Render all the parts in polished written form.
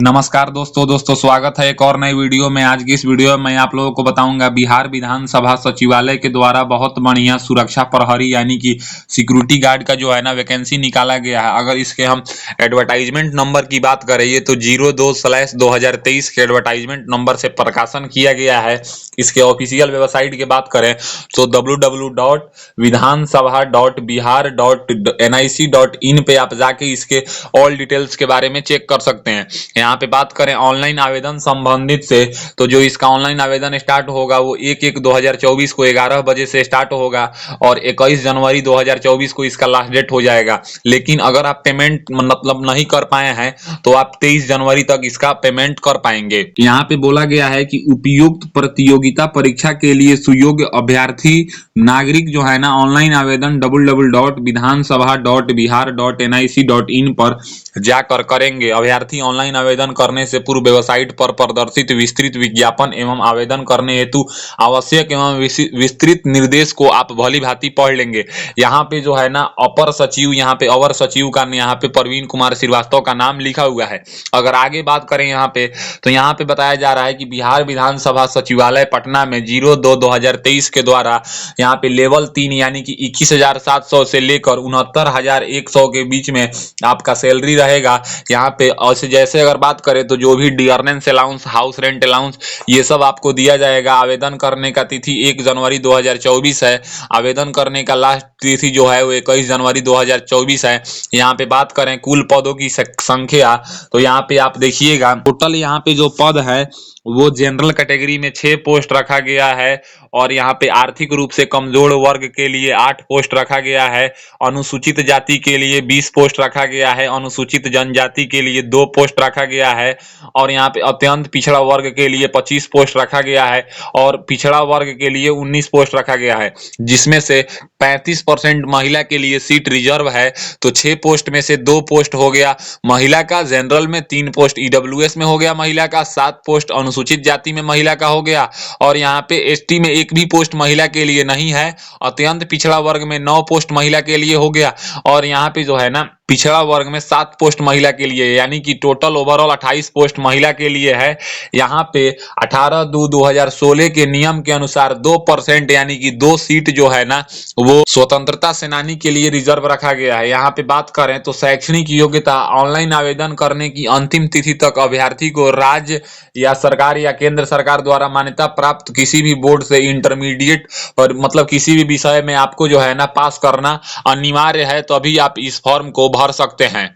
नमस्कार दोस्तों स्वागत है एक और नई वीडियो में। आज की इस वीडियो में मैं आप लोगों को बताऊंगा बिहार विधानसभा सचिवालय के द्वारा बहुत बढ़िया सुरक्षा प्रहरी यानी कि सिक्योरिटी गार्ड का जो है ना वैकेंसी निकाला गया है। अगर इसके हम एडवर्टाइजमेंट नंबर की बात करें ये तो 02/2023 के एडवर्टाइजमेंट नंबर से प्रकाशन किया गया है। इसके ऑफिशियल वेबसाइट की बात करें तो www.vidhansabha.bihar.nic.in पे आप जाके इसके ऑल डिटेल्स के बारे में चेक कर सकते हैं। यहाँ पे बात करें ऑनलाइन आवेदन संबंधित से तो जो इसका ऑनलाइन आवेदन स्टार्ट होगा वो 1/1/2024 को 11 बजे से स्टार्ट होगा और 21 जनवरी 2024 को इसका लास्ट डेट हो जाएगा। लेकिन अगर आप पेमेंट मतलब नहीं कर पाए हैं तो आप 23 जनवरी तक इसका पेमेंट कर पाएंगे। यहाँ पे बोला गया है कि उपयुक्त प्रतियोगिता परीक्षा के लिए सुयोग्य अभ्यर्थी नागरिक जो है ना ऑनलाइन आवेदन www.viधानसभा.bihar.nic.in पर जाकर करेंगे। अभ्यर्थी ऑनलाइन आवेदन करने से पूर्व वेबसाइट पर प्रदर्शित विस्तृत विज्ञापन एवं आवेदन करने हेतु आवश्यक एवं विस्तृत निर्देश को आप भली भांति पढ़ लेंगे। यहाँ पे जो है ना अपर सचिव यहाँ पे अवर सचिव का यहाँ पे प्रवीण कुमार श्रीवास्तव का नाम लिखा हुआ है। अगर आगे बात करें यहाँ पे तो यहाँ पे बताया जा रहा है कि बिहार विधानसभा सचिवालय पटना में 02/2023 के द्वारा यहाँ पे लेवल 3 यानी कि 21,700 से लेकर 69,100 के बीच में आपका सैलरी रहेगा। यहाँ पे जैसे अगर बात करें तो जो भी डियरनेंस अलाउंस, हाउस रेंट अलाउंस ये सब आपको दिया जाएगा। आवेदन करने का तिथि 1 जनवरी 2024 है। आवेदन करने का लास्ट तिथि जो है वो 21 जनवरी 2024 है। यहाँ पे बात करें कुल पदों की संख्या तो यहाँ पे आप देखिएगा टोटल यहाँ पे जो पद है वो जनरल कैटेगरी में 6 पोस्ट रखा गया है और यहाँ पे आर्थिक रूप से कमजोर वर्ग के लिए 8 पोस्ट रखा गया है। अनुसूचित जाति के लिए 20 पोस्ट रखा गया है। अनुसूचित जनजाति के लिए 2 पोस्ट रखा गया है और यहाँ पे अत्यंत पिछड़ा वर्ग के लिए 25 पोस्ट रखा गया है और पिछड़ा वर्ग के लिए 19 पोस्ट रखा गया है, जिसमें से 35% महिला के लिए सीट रिजर्व है। तो 6 पोस्ट में से 2 पोस्ट हो गया महिला का, जनरल में 3 पोस्ट ईडब्ल्यूएस में हो गया महिला का, 7 पोस्ट अनुसूचित जाति में महिला का हो गया और यहाँ पे एसटी में एक भी पोस्ट महिला के लिए नहीं है। अत्यंत पिछड़ा वर्ग में 9 पोस्ट महिला के लिए हो गया और यहाँ पे जो है ना पिछड़ा वर्ग में 7 पोस्ट महिला के लिए, यानी कि टोटल ओवरऑल 28 पोस्ट महिला के लिए है। यहाँ पे 18/2/2016 के नियम के अनुसार 2% यानी कि 2 सीट जो है ना वो स्वतंत्रता सेनानी के लिए रिजर्व रखा गया है। यहाँ पे बात करें तो शैक्षणिक योग्यता ऑनलाइन आवेदन करने की अंतिम तिथि तक अभ्यर्थी को राज्य या सरकार या केंद्र सरकार द्वारा मान्यता प्राप्त किसी भी बोर्ड से इंटरमीडिएट और मतलब किसी भी विषय में आपको जो है ना पास करना अनिवार्य है, तभी आप इस फॉर्म को भर सकते हैं।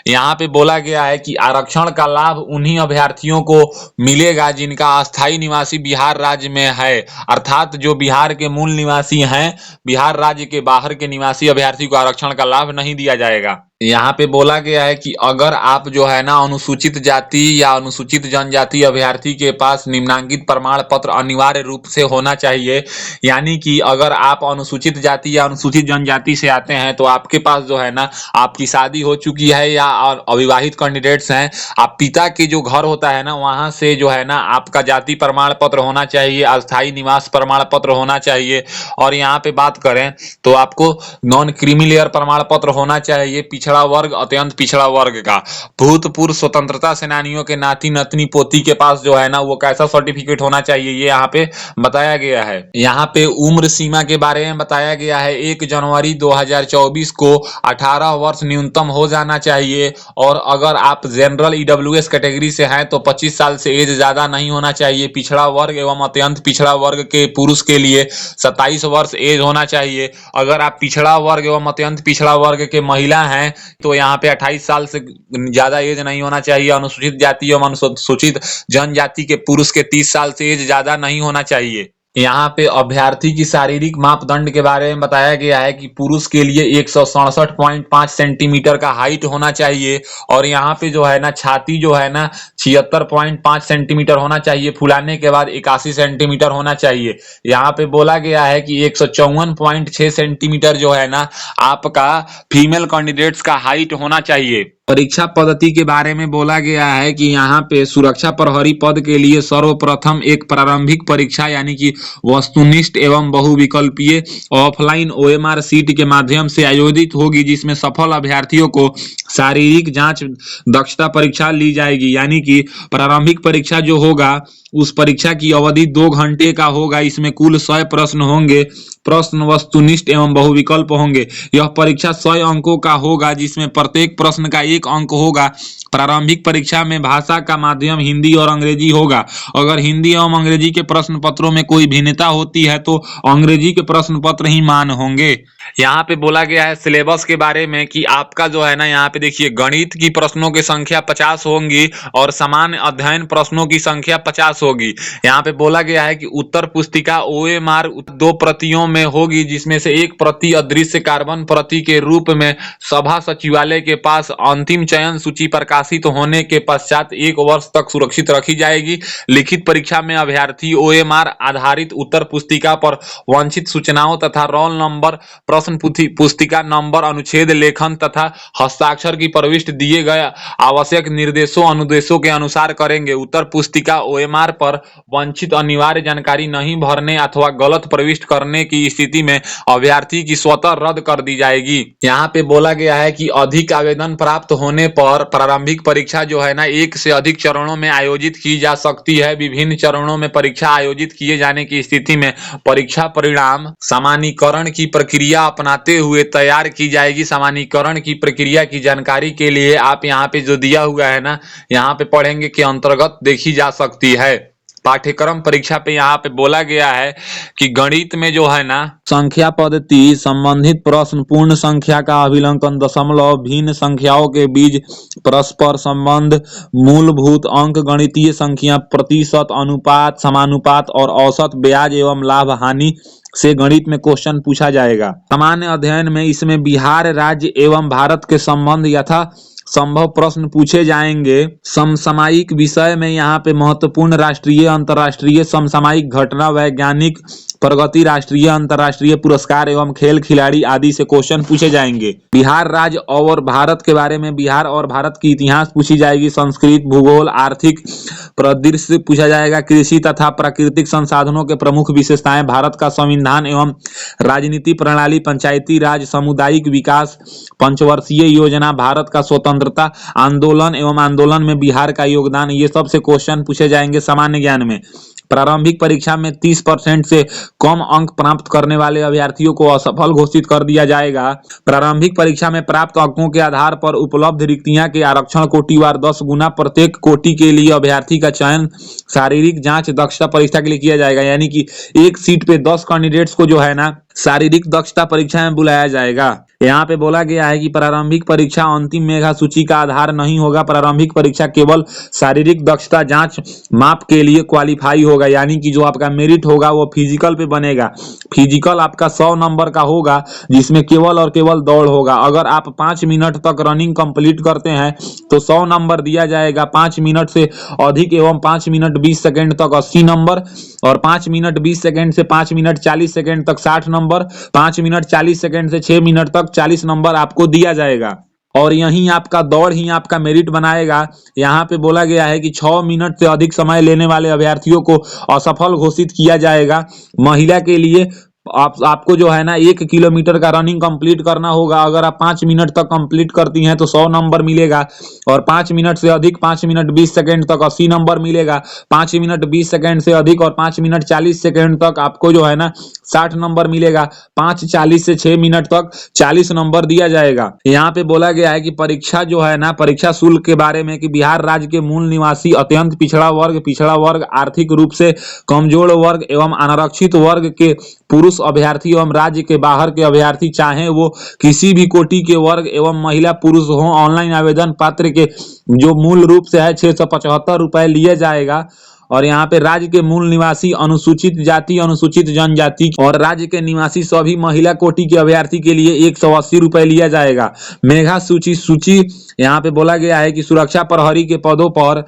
यहाँ पे बोला गया है कि आरक्षण का लाभ उन्हीं अभ्यर्थियों को मिलेगा जिनका अस्थायी निवासी बिहार राज्य में है, अर्थात जो बिहार के मूल निवासी हैं, बिहार राज्य के बाहर के निवासी अभ्यर्थी को आरक्षण का लाभ नहीं दिया जाएगा। यहाँ पे बोला गया है कि अगर आप जो है ना अनुसूचित जाति या अनुसूचित जनजाति अभ्यर्थी के पास निम्नांकित प्रमाण पत्र अनिवार्य रूप से होना चाहिए, यानी कि अगर आप अनुसूचित जाति या अनुसूचित जनजाति से आते हैं तो आपके पास जो है ना आपकी शादी हो चुकी है या अविवाहित कैंडिडेट्स हैं, आप पिता के जो घर होता है ना वहां से जो है ना आपका जाति प्रमाण पत्र होना चाहिए, अस्थायी निवास प्रमाण पत्र होना चाहिए और यहाँ पे बात करें तो आपको नॉन क्रीमी प्रमाण पत्र होना चाहिए। पिछड़ा वर्ग, अत्यंत पिछड़ा वर्ग का, भूतपूर्व स्वतंत्रता सेनानियों के नाती नतनी पोती के पास जो है ना वो कैसा सर्टिफिकेट होना चाहिए ये यहाँ पे बताया गया है। यहाँ पे उम्र सीमा के बारे में बताया गया है 1 जनवरी 2024 को 18 वर्ष न्यूनतम हो जाना चाहिए और अगर आप जनरल ईडब्ल्यूएस कैटेगरी से हैं तो 25 साल से एज ज्यादा नहीं होना चाहिए। पिछड़ा वर्ग एवं अत्यंत पिछड़ा वर्ग के पुरुष के लिए 27 वर्ष एज होना चाहिए। अगर आप पिछड़ा वर्ग एवं अत्यंत पिछड़ा वर्ग के महिला हैं तो यहाँ पे 28 साल से ज्यादा एज नहीं होना चाहिए। अनुसूचित जाति एवं अनुसूचित जनजाति के पुरुष के 30 साल से एज ज्यादा नहीं होना चाहिए। यहाँ पे अभ्यर्थी की शारीरिक मापदंड के बारे में बताया गया है कि पुरुष के लिए 167.5 सेंटीमीटर का हाइट होना चाहिए और यहाँ पे जो है ना छाती जो है ना 76.5 सेंटीमीटर होना चाहिए, फुलाने के बाद 81 सेंटीमीटर होना चाहिए। यहाँ पे बोला गया है कि 154.6 सेंटीमीटर जो है ना आपका फीमेल कैंडिडेट्स का हाइट होना चाहिए। परीक्षा पद्धति के बारे में बोला गया है कि यहाँ पे सुरक्षा प्रहरी पद के लिए सर्वप्रथम एक प्रारंभिक परीक्षा यानी कि वस्तुनिष्ठ एवं बहुविकल्पीय ऑफलाइन ओएमआर सीट के माध्यम से आयोजित होगी, जिसमें सफल अभ्यर्थियों को शारीरिक जांच दक्षता परीक्षा ली जाएगी। यानी कि प्रारंभिक परीक्षा जो होगा उस परीक्षा की अवधि 2 घंटे का होगा। इसमें कुल 100 प्रश्न होंगे। प्रश्न वस्तुनिष्ठ एवं बहुविकल्प होंगे। यह परीक्षा 100 अंकों का होगा, जिसमें प्रत्येक प्रश्न का 1 अंक होगा। प्रारंभिक परीक्षा में भाषा का माध्यम हिंदी और अंग्रेजी होगा। अगर हिंदी एवं अंग्रेजी के प्रश्न पत्रों में कोई भिन्नता होती है तो अंग्रेजी के प्रश्न पत्र ही मान होंगे। यहाँ पे बोला गया है सिलेबस के बारे में कि आपका जो है ना, यहाँ पे देखिए गणित की प्रश्नों की संख्या 50 होंगी और सामान्य अध्ययन प्रश्नों की संख्या 50 होगी। यहाँ पे बोला गया है कि उत्तर पुस्तिका ओएमआर 2 प्रतियों में होगी, जिसमें से एक प्रति अदृश्य कार्बन प्रति के रूप में सभा सचिवालय के पास अंतिम चयन सूची प्रकाशित होने के पश्चात 1 वर्ष तक सुरक्षित रखी जाएगी। लिखित परीक्षा में अभ्यर्थी ओएमआर आधारित उत्तर पुस्तिका पर वांछित सूचनाओं तथा रोल नंबर, प्रश्न पुस्तिका नंबर, अनुच्छेद लेखन तथा हस्ताक्षर की प्रविष्टि दिए गए आवश्यक निर्देशों अनुदेशों के अनुसार करेंगे। उत्तर पुस्तिका ओएमआर पर वांछित अनिवार्य जानकारी नहीं भरने अथवा गलत प्रविष्ट करने की स्थिति में अभ्यर्थी की स्वतः रद्द कर दी जाएगी। यहाँ पे बोला गया है कि अधिक आवेदन प्राप्त होने पर प्रारंभिक परीक्षा जो है ना 1 से अधिक चरणों में आयोजित की जा सकती है। विभिन्न चरणों में परीक्षा आयोजित किए जाने की स्थिति में परीक्षा परिणाम सामान्यीकरण की प्रक्रिया अपनाते हुए तैयार की जाएगी। सामान्यीकरण की प्रक्रिया की जानकारी के लिए आप यहाँ पे जो दिया हुआ है ना, यहाँ पे पढ़ेंगे के अंतर्गत देखी जा सकती है। पाठ्यक्रम परीक्षा पे यहाँ पे बोला गया है कि गणित में जो है ना संख्या पद्धति, संबंधित प्रश्न, पूर्ण संख्या का अभिलंकन, दशमलव, भिन्न संख्याओं के बीच परस्पर संबंध, मूलभूत अंक, गणितीय संख्या, प्रतिशत, अनुपात, समानुपात और औसत, ब्याज एवं लाभ हानि से गणित में क्वेश्चन पूछा जाएगा। सामान्य अध्ययन में इसमें बिहार राज्य एवं भारत के संबंध यथा संभव प्रश्न पूछे जाएंगे। समसामयिक विषय में यहाँ पे महत्वपूर्ण राष्ट्रीय अंतर्राष्ट्रीय समसामयिक घटना, वैज्ञानिक प्रगति, राष्ट्रीय अंतर्राष्ट्रीय पुरस्कार एवं खेल खिलाड़ी आदि से क्वेश्चन पूछे जाएंगे। बिहार राज्य और भारत के बारे में बिहार और भारत की इतिहास पूछी जाएगी। संस्कृत, भूगोल, आर्थिक परिदृश्य पूछा जाएगा। कृषि तथा प्राकृतिक संसाधनों के प्रमुख विशेषताएं, भारत का संविधान एवं राजनीति प्रणाली, पंचायती राज, सामुदायिक विकास, पंचवर्षीय योजना, भारत का स्वतंत्रता आंदोलन एवं आंदोलन में बिहार का योगदान, ये सब से क्वेश्चन पूछे जाएंगे। सामान्य ज्ञान में प्रारंभिक परीक्षा में 30% से कम अंक प्राप्त करने वाले अभ्यर्थियों को असफल घोषित कर दिया जाएगा। प्रारंभिक परीक्षा में प्राप्त अंकों के आधार पर उपलब्ध रिक्तियां के आरक्षण कोटिवार 10 गुना प्रत्येक कोटि के लिए अभ्यर्थी का चयन शारीरिक जांच दक्षता परीक्षा के लिए किया जाएगा। यानी कि एक सीट पे 10 कैंडिडेट्स को जो है ना शारीरिक दक्षता परीक्षा में बुलाया जाएगा। यहाँ पे बोला गया है कि प्रारंभिक परीक्षा अंतिम मेधा सूची का आधार नहीं होगा। प्रारंभिक परीक्षा केवल शारीरिक दक्षता जांच माप के लिए क्वालिफाई होगा। यानी कि जो आपका मेरिट होगा वो फिजिकल पे बनेगा। फिजिकल आपका 100 नंबर का होगा, जिसमें केवल और केवल दौड़ होगा। अगर आप 5 मिनट तक रनिंग कंप्लीट करते हैं तो 100 नंबर दिया जाएगा। 5 मिनट से अधिक एवं 5 मिनट 20 सेकेंड तक 80 नंबर और 5 मिनट 20 सेकेंड से 5 मिनट 40 सेकेंड तक 60 नंबर, 5 मिनट 40 सेकेंड से 6 मिनट तक 40 नंबर आपको दिया जाएगा। और यही आपका दौड़ ही आपका मेरिट बनाएगा। यहाँ पे बोला गया है कि 6 मिनट से अधिक समय लेने वाले अभ्यर्थियों को असफल घोषित किया जाएगा। महिला के लिए आपको जो है ना 1 किलोमीटर का रनिंग कंप्लीट करना होगा। अगर आप 5 मिनट तक कंप्लीट करती हैं तो 100 नंबर मिलेगा और 5 मिनट से अधिक 5 मिनट 20 सेकेंड तक 80 नंबर मिलेगा। 5 मिनट 20 सेकेंड से अधिक और 5 मिनट 40 सेकेंड तक आपको जो है ना 60 नंबर मिलेगा। 5:40 से 6 मिनट तक 40 नंबर दिया जाएगा। यहाँ पे बोला गया है कि परीक्षा जो है ना, परीक्षा शुल्क के बारे में कि बिहार राज्य के मूल निवासी, अत्यंत पिछड़ा वर्ग, आर्थिक रूप से कमजोर वर्ग एवं अनारक्षित वर्ग के पुरुष अभ्यर्थी एवं राज्य के बाहर के अभ्यर्थी चाहे वो किसी भी कोटि के वर्ग एवं महिला पुरुष हो, ऑनलाइन आवेदन पत्र के जो मूल रूप से है 675 रुपए लिया जाएगा। और यहाँ पे राज्य के मूल निवासी, अनुसूचित जाति, अनुसूचित जनजाति और राज्य के निवासी सभी महिला कोटि के अभ्यर्थी के लिए 180 रुपए लिया जाएगा। मेधा सूची यहाँ पे बोला गया है कि सुरक्षा प्रहरी के पदों पर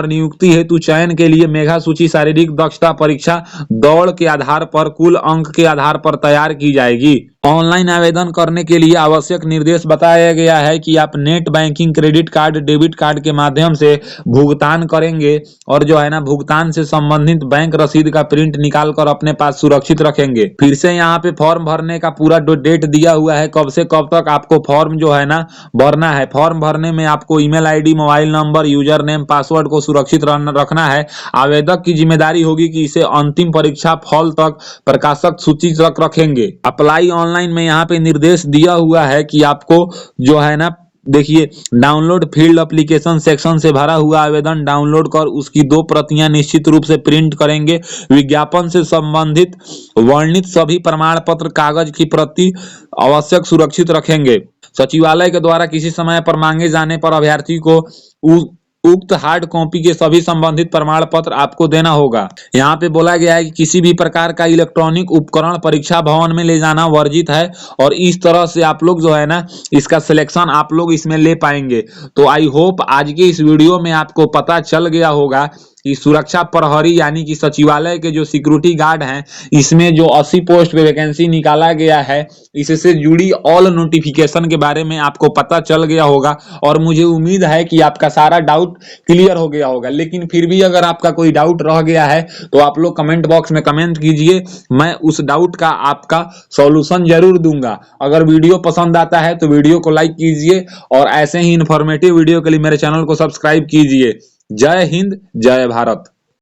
नियुक्ति हेतु चयन के लिए मेधा सूची शारीरिक दक्षता परीक्षा दौड़ के आधार पर कुल अंक के आधार पर तैयार की जाएगी। ऑनलाइन आवेदन करने के लिए आवश्यक निर्देश बताया गया है कि आप net banking, credit card, debit card के माध्यम से भुगतान करेंगे और जो है ना भुगतान से संबंधित बैंक रसीद का प्रिंट निकाल कर अपने पास सुरक्षित रखेंगे। फिर से यहाँ पे फॉर्म भरने का पूरा डेट दिया हुआ है, कब से कब तक आपको फॉर्म जो है ना भरना है। फॉर्म भरने में आपको email ID, mobile number, user name, password को सुरक्षित रखना है। आवेदक की जिम्मेदारी होगी कि इसे अंतिम परीक्षा फल तक प्रकाशक सूची तक रखेंगे। अप्लाई ऑनलाइन में यहाँ पे निर्देश दिया हुआ है कि आपको जो है ना देखिए, डाउनलोड फील्ड एप्लीकेशन सेक्शन से भरा हुआ आवेदन डाउनलोड कर उसकी 2 प्रतियां निश्चित रूप से प्रिंट करेंगे। विज्ञापन से संबंधित वर्णित सभी प्रमाण पत्र कागज की प्रति आवश्यक सुरक्षित रखेंगे। सचिवालय के द्वारा किसी समय पर मांगे जाने पर अभ्यर्थी को उक्त हार्ड कॉपी के सभी संबंधित प्रमाण पत्र आपको देना होगा। यहाँ पे बोला गया है कि किसी भी प्रकार का इलेक्ट्रॉनिक उपकरण परीक्षा भवन में ले जाना वर्जित है और इस तरह से आप लोग जो है ना इसका सिलेक्शन आप लोग इसमें ले पाएंगे। तो आई होप आज के इस वीडियो में आपको पता चल गया होगा कि सुरक्षा प्रहरी यानी कि सचिवालय के जो सिक्योरिटी गार्ड हैं, इसमें जो 80 पोस्ट पे वैकेंसी निकाला गया है, इससे जुड़ी ऑल नोटिफिकेशन के बारे में आपको पता चल गया होगा और मुझे उम्मीद है कि आपका सारा डाउट क्लियर हो गया होगा। लेकिन फिर भी अगर आपका कोई डाउट रह गया है तो आप लोग कमेंट बॉक्स में कमेंट कीजिए, मैं उस डाउट का आपका सॉल्यूशन जरूर दूंगा। अगर वीडियो पसंद आता है तो वीडियो को लाइक कीजिए और ऐसे ही इंफॉर्मेटिव वीडियो के लिए मेरे चैनल को सब्सक्राइब कीजिए। जय हिंद, जय भारत।